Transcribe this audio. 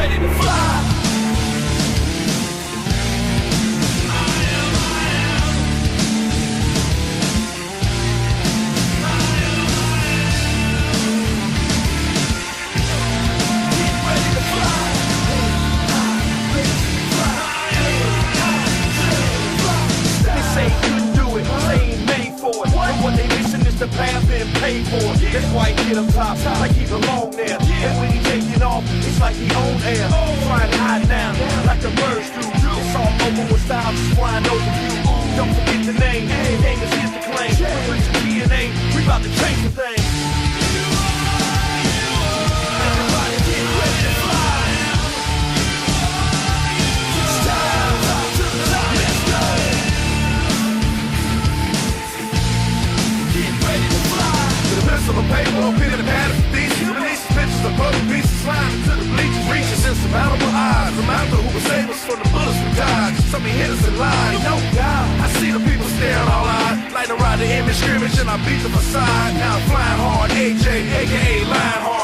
ready to fly. The path been paid for. That's why he get up top, like he belong there. And when he taking off, it's like he own air. Flying high now, like the birds do. It's all over with style, just flying over you. Don't forget the name, the name is his to claim. With the DNA, we about to change the thing. Everybody get ready to fly. It's time to the top, let's go. Pencil and paper, or pen and pad of these. Release pictures of broken pieces, sliding to the bleachers, reaching insurmountable odds. Remember who will save us from the bullets we dodged. Some hit us in line, no doubt. I see the people staring all eyed, like to ride the image scrimmage, and I beat the facade. Now I'm flying hard, AJ, aka Lionheart.